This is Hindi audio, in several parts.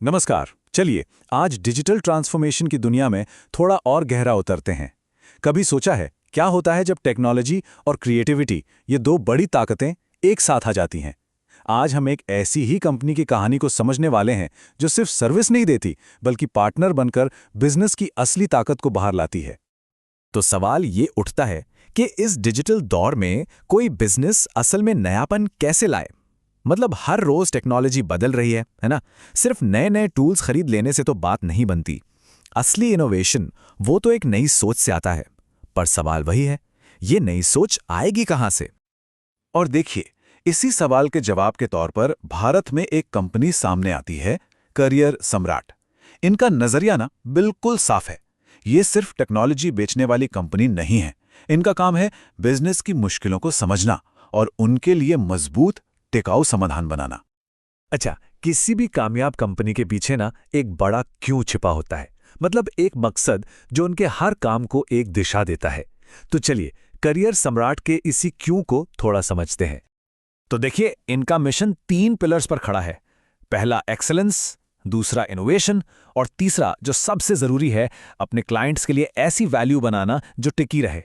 नमस्कार। चलिए आज डिजिटल ट्रांसफॉर्मेशन की दुनिया में थोड़ा और गहरा उतरते हैं। कभी सोचा है क्या होता है जब टेक्नोलॉजी और क्रिएटिविटी ये दो बड़ी ताकतें एक साथ आ जाती हैं। आज हम एक ऐसी ही कंपनी की कहानी को समझने वाले हैं जो सिर्फ सर्विस नहीं देती बल्कि पार्टनर बनकर बिजनेस की असली ताकत को बाहर लाती है। तो सवाल ये उठता है कि इस डिजिटल दौर में कोई बिजनेस असल में नयापन कैसे लाए। मतलब हर रोज टेक्नोलॉजी बदल रही है ना। सिर्फ नए नए टूल्स खरीद लेने से तो बात नहीं बनती। असली इनोवेशन वो तो एक नई सोच से आता है। पर सवाल वही है, ये नई सोच आएगी कहां से? और देखिए, इसी सवाल के जवाब के तौर पर भारत में एक कंपनी सामने आती है, करियर सम्राट। इनका नजरिया ना बिल्कुल साफ है। ये सिर्फ टेक्नोलॉजी बेचने वाली कंपनी नहीं है। इनका काम है बिजनेस की मुश्किलों को समझना और उनके लिए मजबूत टिकाऊ समाधान बनाना। अच्छा, किसी भी कामयाब कंपनी के पीछे ना एक बड़ा क्यों छिपा होता है। मतलब एक मकसद जो उनके हर काम को एक दिशा देता है। तो चलिए करियर सम्राट के इसी क्यों को थोड़ा समझते हैं। तो देखिए, इनका मिशन 3 पिलर्स पर खड़ा है। पहला एक्सेलेंस, दूसरा इनोवेशन और तीसरा जो सबसे जरूरी है, अपने क्लाइंट्स के लिए ऐसी वैल्यू बनाना जो टिकी रहे।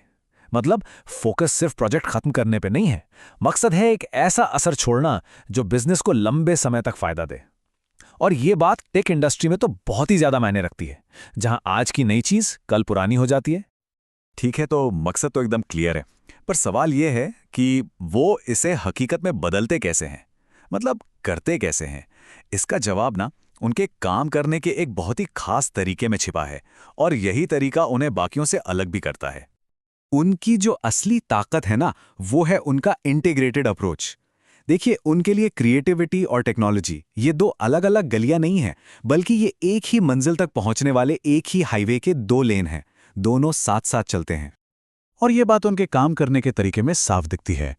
मतलब फोकस सिर्फ प्रोजेक्ट खत्म करने पे नहीं है, मकसद है एक ऐसा असर छोड़ना जो बिजनेस को लंबे समय तक फायदा दे। और ये बात टेक इंडस्ट्री में तो बहुत ही ज्यादा मायने रखती है, जहां आज की नई चीज कल पुरानी हो जाती है। ठीक है, तो मकसद तो एकदम क्लियर है, पर सवाल यह है कि वो इसे हकीकत में बदलते कैसे हैं। मतलब करते कैसे हैं। इसका जवाब ना उनके काम करने के एक बहुत ही खास तरीके में छिपा है, और यही तरीका उन्हें बाकियों से अलग भी करता है। उनकी जो असली ताकत है ना, वो है उनका इंटीग्रेटेड अप्रोच। देखिए, उनके लिए क्रिएटिविटी और टेक्नोलॉजी ये दो अलग अलग गलियां नहीं हैं, बल्कि ये एक ही मंजिल तक पहुंचने वाले एक ही हाईवे के 2 लेन हैं। दोनों साथ साथ चलते हैं। और ये बात उनके काम करने के तरीके में साफ दिखती है।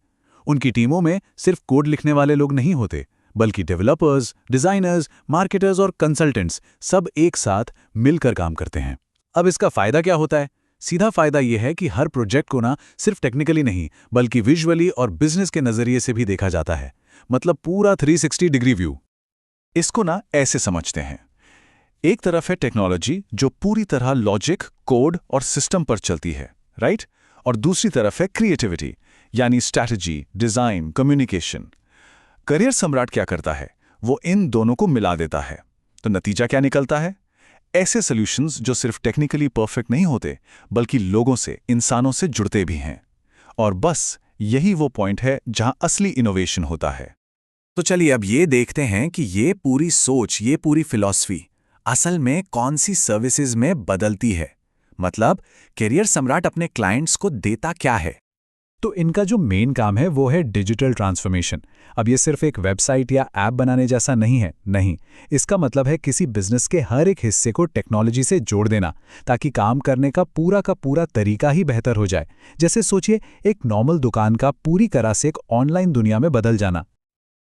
उनकी टीमों में सिर्फ कोड लिखने वाले लोग नहीं होते, बल्कि डेवलपर्स, डिजाइनर्स, मार्केटर्स और कंसल्टेंट्स सब एक साथ मिलकर काम करते हैं। अब इसका फायदा क्या होता है? सीधा फायदा यह है कि हर प्रोजेक्ट को ना सिर्फ टेक्निकली नहीं बल्कि विजुअली और बिजनेस के नजरिए से भी देखा जाता है। मतलब पूरा 360 डिग्री व्यू। इसको ना ऐसे समझते हैं, एक तरफ है टेक्नोलॉजी जो पूरी तरह लॉजिक, कोड और सिस्टम पर चलती है, राइट? और दूसरी तरफ है क्रिएटिविटी, यानी स्ट्रैटेजी, डिजाइन, कम्युनिकेशन। करियर सम्राट क्या करता है? वो इन दोनों को मिला देता है। तो नतीजा क्या निकलता है? ऐसे सॉल्यूशंस जो सिर्फ टेक्निकली परफेक्ट नहीं होते बल्कि लोगों से, इंसानों से जुड़ते भी हैं। और बस यही वो पॉइंट है जहां असली इनोवेशन होता है। तो चलिए अब ये देखते हैं कि ये पूरी सोच, ये पूरी फिलॉसफी असल में कौन सी सर्विसेज में बदलती है। मतलब करियर सम्राट अपने क्लाइंट्स को देता क्या है। तो इनका जो मेन काम है वो है डिजिटल ट्रांसफॉर्मेशन। अब ये सिर्फ एक वेबसाइट या ऐप बनाने जैसा नहीं है, नहीं। इसका मतलब है किसी बिजनेस के हर एक हिस्से को टेक्नोलॉजी से जोड़ देना, ताकि काम करने का पूरा तरीका ही बेहतर हो जाए। जैसे सोचिए, एक नॉर्मल दुकान का पूरी तरह से एक ऑनलाइन दुनिया में बदल जाना।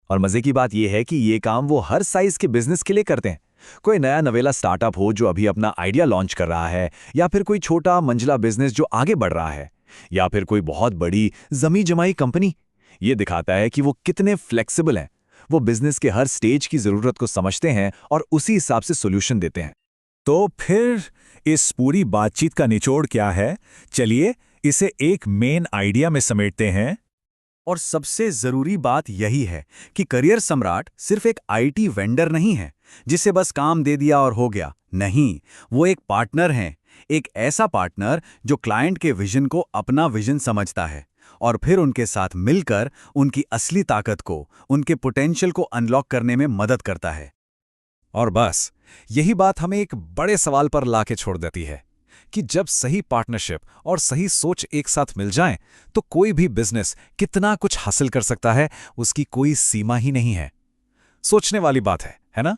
और मजे की बात यह है कि ये काम वो हर साइज के बिजनेस के लिए करते हैं। कोई नया नवेला स्टार्टअप हो जो अभी अपना आइडिया लॉन्च कर रहा है, या फिर कोई छोटा मंजिला बिजनेस जो आगे बढ़ रहा है, या फिर कोई बहुत बड़ी जमी जमाई कंपनी। ये दिखाता है कि वो कितने फ्लेक्सिबल हैं। वो बिजनेस के हर स्टेज की जरूरत को समझते हैं और उसी हिसाब से सॉल्यूशन देते हैं। तो फिर इस पूरी बातचीत का निचोड़ क्या है? चलिए इसे एक मेन आइडिया में समेटते हैं। और सबसे जरूरी बात यही है कि करियर सम्राट सिर्फ एक आईटी वेंडर नहीं है जिसे बस काम दे दिया और हो गया। नहीं, वो एक पार्टनर हैं। एक ऐसा पार्टनर जो क्लाइंट के विजन को अपना विजन समझता है और फिर उनके साथ मिलकर उनकी असली ताकत को, उनके पोटेंशियल को अनलॉक करने में मदद करता है। और बस यही बात हमें एक बड़े सवाल पर लाके छोड़ देती है कि जब सही पार्टनरशिप और सही सोच एक साथ मिल जाएं, तो कोई भी बिजनेस कितना कुछ हासिल कर सकता है, उसकी कोई सीमा ही नहीं है। सोचने वाली बात है ना?